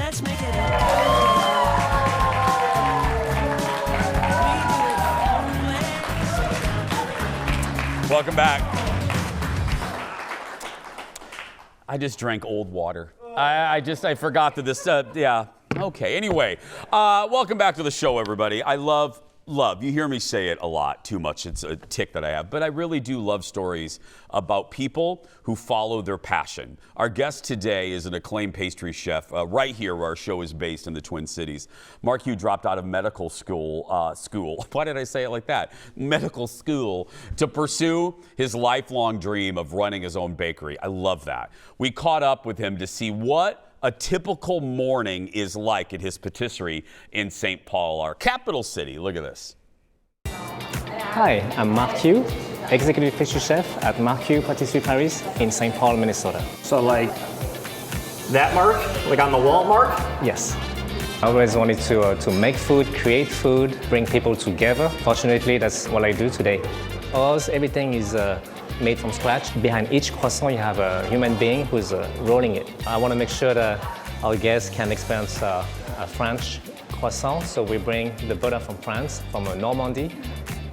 let's make it up. Welcome back. I just drank old water. I forgot that this, yeah. Okay, anyway, welcome back to the show, everybody. I love, you hear me say it a lot, too much, it's a tick that I have, but I really do love stories about people who follow their passion. Our guest today is an acclaimed pastry chef right here where our show is based in the Twin Cities. Marc Heu dropped out of medical school, why did I say it like that? Medical school, to pursue his lifelong dream of running his own bakery. I love that. We caught up with him to see what a typical morning is like at his patisserie in St. Paul, our capital city. Look at this. Hi, I'm Marc Heu, executive pastry chef at Marc Heu Patisserie Paris in St. Paul, Minnesota. So like that Marc, like on the wall Marc? Yes. I always wanted to make food, create food, bring people together. Fortunately, that's what I do today. Ours, everything is made from scratch. Behind each croissant, you have a human being who's rolling it. I want to make sure that our guests can experience a French croissant, so we bring the butter from France, from Normandy.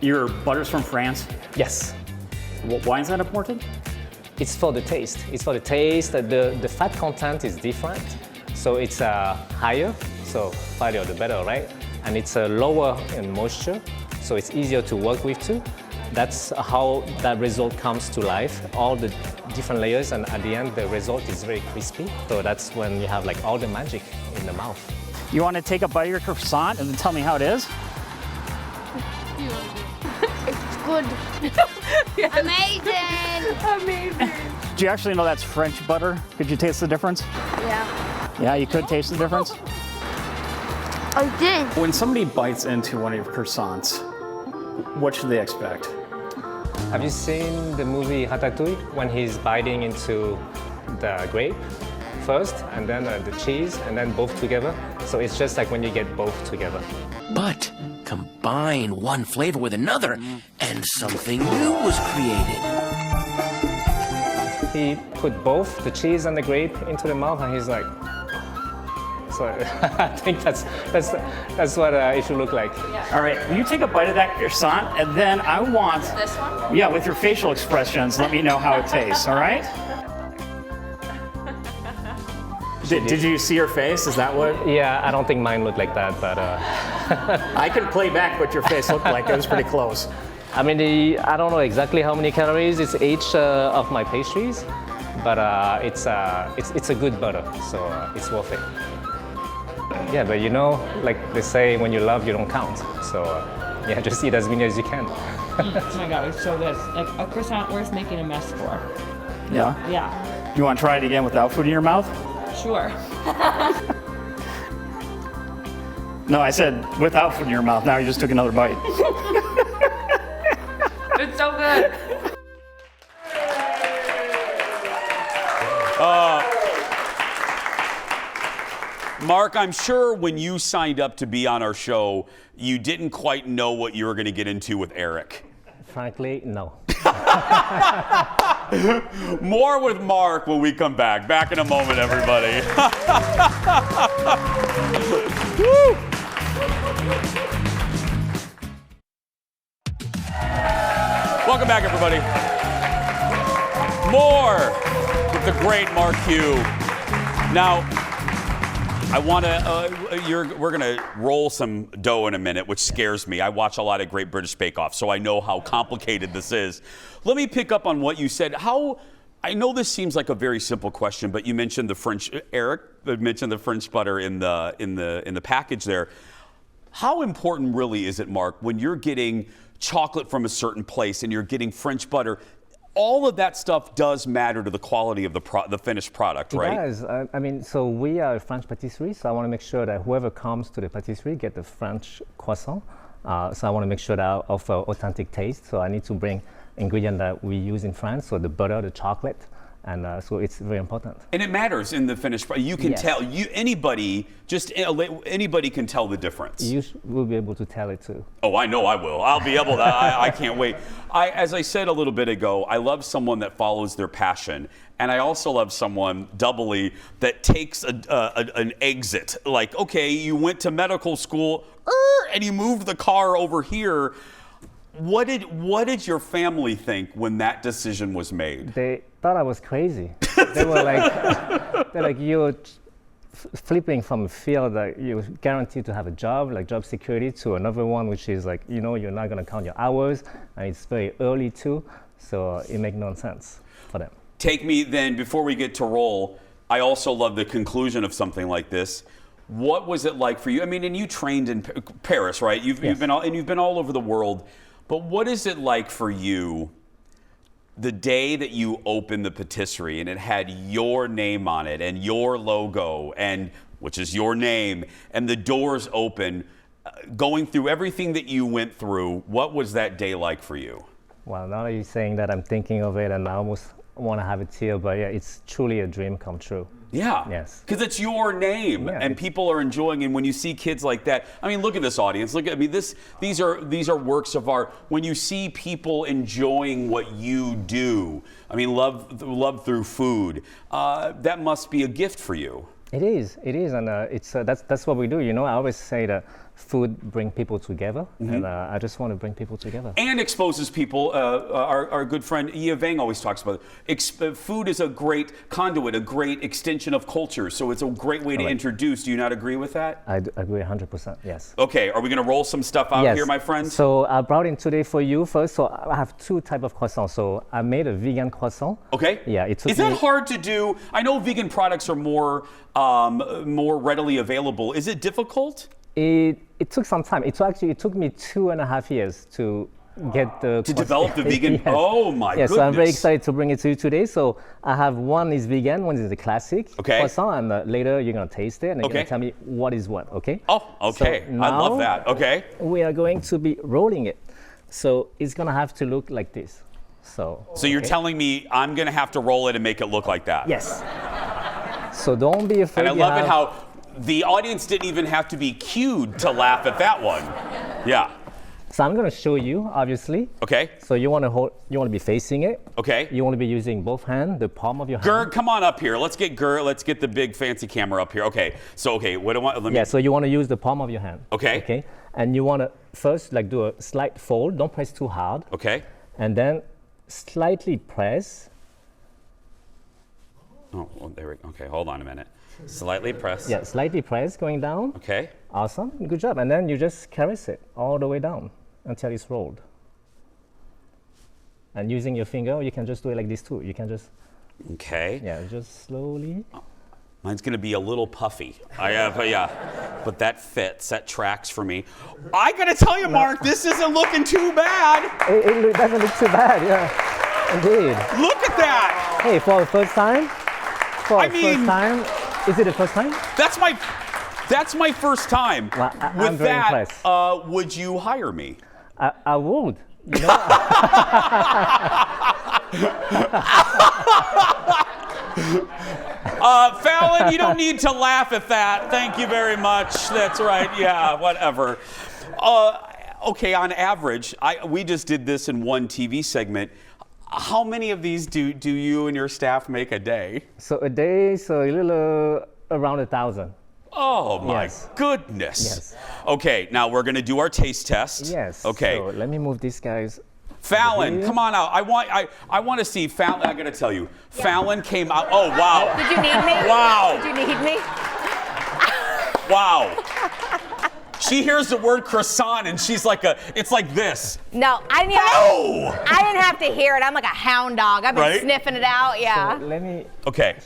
Your butter's from France? Yes. Why is that important? It's for the taste. It's for the taste. The fat content is different, so it's higher, so fatter the better, right? And it's lower in moisture, so it's easier to work with too. That's how that result comes to life, all the different layers, and at the end the result is very crispy. So that's when you have like all the magic in the mouth. You want to take a bite of your croissant and then tell me how it is? It's good. Amazing! Amazing. Do you actually know that's French butter? Could you taste the difference? Yeah. Yeah, you could taste the difference? I did. When somebody bites into one of your croissants, what should they expect? Have you seen the movie Ratatouille when he's biting into the grape first and then the cheese and then both together? So it's just like when you get both together. But combine one flavor with another, and something new was created. He put both the cheese and the grape into the mouth and he's like, so I think that's what it should look like. All right, will you take a bite of that croissant, and then I want... This one? Yeah, with your facial expressions, let me know how it tastes, all right? Did you see her face? Is that what? Yeah, I don't think mine looked like that, but... I can play back what your face looked like. It was pretty close. I mean, I don't know exactly how many calories it's each of my pastries, but it's a good butter, so it's worth it. Yeah, but you know, like they say, when you love, you don't count. So yeah, just eat as many as you can. Oh my god, it's so good. Like a croissant worth making a mess for. Yeah? Yeah, You want to try it again without food in your mouth? sure. No, I said without food in your mouth. Now you just took another bite. It's so good. Marc, I'm sure when you signed up to be on our show, you didn't quite know what you were going to get into with Eric. Frankly, no. More with Marc when we come back. Back in a moment, everybody. Woo! Welcome back, everybody. More with the great Marc Heu. Now, we're gonna roll some dough in a minute, which scares me. I watch a lot of Great British Bake Off, so I know how complicated this is. Let me pick up on what you said. I know this seems like a very simple question, but you mentioned the French. Eric mentioned the French butter in the package there. How important really is it, Marc, when you're getting chocolate from a certain place and you're getting French butter? All of that stuff does matter to the quality of the finished product, right? It does. I mean, so we are a French patisserie, so I want to make sure that whoever comes to the patisserie get the French croissant. So I want to make sure that I offer authentic taste. So I need to bring ingredient that we use in France, so the butter, the chocolate, and so it's very important. And it matters in the finished product. You can Yes. tell. Anybody can tell the difference. You will be able to tell it too. Oh, I know I will. I'll be able to. I can't wait. As I said a little bit ago, I love someone that follows their passion. And I also love someone doubly that takes an exit. Like, okay, you went to medical school and you moved the car over here. What did your family think when that decision was made? They thought I was crazy. They were like, you're flipping from a field that you're guaranteed to have a job, like job security, to another one which is like, you know, you're not going to count your hours, and it's very early too, so it makes no sense for them. Take me then, before we get to roll, I also love the conclusion of something like this. What was it like for you? I mean, and you trained in Paris, right? You've been all over the world. But what is it like for you the day that you opened the patisserie and it had your name on it and your logo, and which is your name, and the doors open, going through everything that you went through? What was that day like for you? Well, now that you're saying that, I'm thinking of it and I almost want to have a tear, but yeah, it's truly a dream come true. Yeah. Yes. Because it's your name, and people are enjoying. And when you see kids like that, I mean, look at this audience. Look at, I mean, these are works of art. When you see people enjoying what you do, I mean, love through food, that must be a gift for you. It is, and it's that's what we do. You know, I always say that food brings people together, and I just want to bring people together. And exposes people. Our good friend Ia Vang always talks about it. Food is a great conduit, a great extension of culture. So it's a great way to introduce. Do you not agree with that? I agree 100%. Yes. Okay, are we going to roll some stuff out here, my friends? So I brought in today for you first. So I have two types of croissants. So I made a vegan croissant. Okay. Yeah, it took Is that hard to do? I know vegan products are more readily available. Is it difficult? It took some time. It took me 2.5 years to get the to develop the vegan. Yes. Oh my goodness! So I'm very excited to bring it to you today. So I have one is vegan, one is the classic croissant, and later you're gonna taste it and you're gonna tell me what is what. Okay? Oh, okay. So I love that. Okay. We are going to be rolling it, so it's gonna have to look like this. So you're telling me I'm gonna have to roll it and make it look like that? Yes. So don't be afraid. And I love it how the audience didn't even have to be cued to laugh at that one. Yeah. So I'm going to show you, obviously. Okay. So you want to be facing it. Okay. You want to be using both hands, the palm of your hand. Gert, come on up here. Let's get the big fancy camera up here. Okay. So what do I want? So you want to use the palm of your hand. Okay. Okay. And you want to first do a slight fold. Don't press too hard. Okay. And then slightly press. Oh, well, there we go. Okay, hold on a minute. Slightly press. Yeah, slightly press, going down. Okay. Awesome, good job. And then you just caress it all the way down until it's rolled. And using your finger, you can just do it like this too. You can just. Okay. Yeah, just slowly. Mine's gonna be a little puffy. But that fits. That tracks for me. I gotta tell you, Mark, this isn't looking too bad. It doesn't look too bad, yeah. Indeed. Look at that. Hey, for the first time. First time. Is it the first time? That's my first time. Well, With I'm very impressed. Would you hire me? I would. You know? Fallon, you don't need to laugh at that. Thank you very much. That's right. Yeah, whatever. Okay, on average, we just did this in one TV segment. How many of these do you and your staff make a day? So a day, so a little around 1,000. Oh my goodness. Yes. Okay, now we're gonna do our taste test. Yes. Okay. So let me move these guys. Fallon, come on out. I want to see Fallon. I gotta tell you, Fallon came out. Oh wow. Did you need me? Wow. Did you need me? Wow. She hears the word croissant and she's like it's like this. No, I didn't have to hear it. I'm like a hound dog. I've been sniffing it out. Yeah. So let me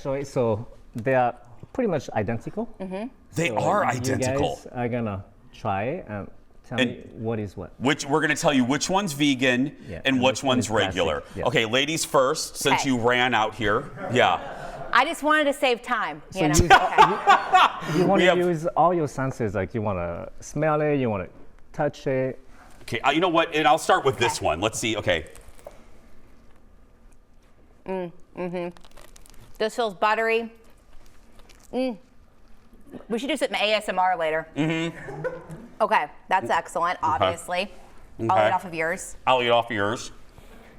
show it. So they are pretty much identical. Mm-hmm. They are identical. You guys are gonna try it and tell me what is what. We're gonna tell you which one's vegan and which one's regular. Yeah. Okay, ladies first, since you ran out here. Yeah. I just wanted to save time. So you know? you want to use all your senses, like you want to smell it, you want to touch it. Okay, you know what? And I'll start with this one. Let's see. Okay. This feels buttery. We should do some ASMR later. Okay, that's excellent, obviously. I'll eat off of yours. I'll eat off of yours.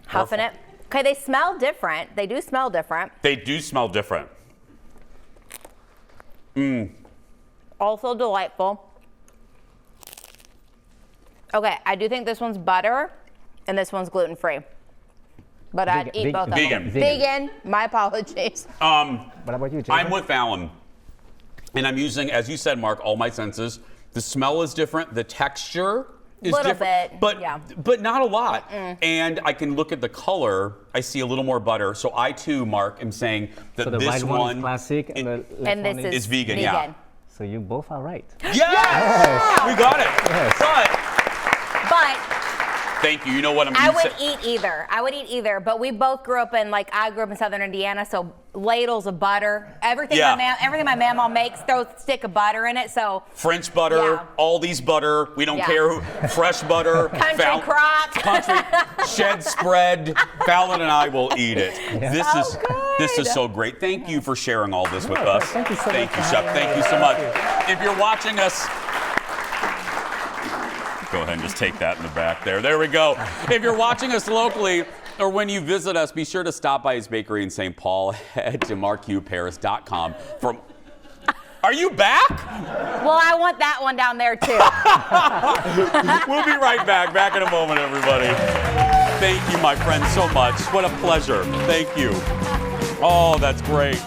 Huffing it. Okay, they smell different. They do smell different. They do smell different. Also delightful. Okay, I do think this one's butter and this one's gluten-free. But I'd eat both of them. Vegan. My apologies. What about you, Jason? I'm with Alan. And I'm using, as you said, Mark, all my senses. The smell is different. The texture is Little different. bit, But, yeah. but not a lot. And I can look at the color. I see a little more butter. So I, too, Mark, am saying that So the this right one is classic and the left And this one is is vegan, yeah. So you both are right. Yes! We got it. Yes. But But thank you. You know what I'm I going to would say? eat either. I would eat either. But we both grew up in, like, I grew up in Southern Indiana, so ladles of butter. Everything Yeah. everything my mama makes, throw a stick of butter in it. So French butter, Yeah. Aldi's butter. We don't Yeah. care who. Fresh butter. Country crock. Country shed spread. Fallon and I will eat it. This So is this is so great. Thank you for sharing all this with us. thank you so Thank much you, for Chef. having Thank me. you so much. Thank If you're watching us. Go ahead and just take that in the back there. There we go. If you're watching us locally or when you visit us, be sure to stop by his bakery in St. Paul. Head to marcheuxparis.com for. Are you back? Well, I want that one down there too. We'll be right back. Back in a moment, everybody. Thank you, my friend, so much. What a pleasure. Thank you. Oh, that's great.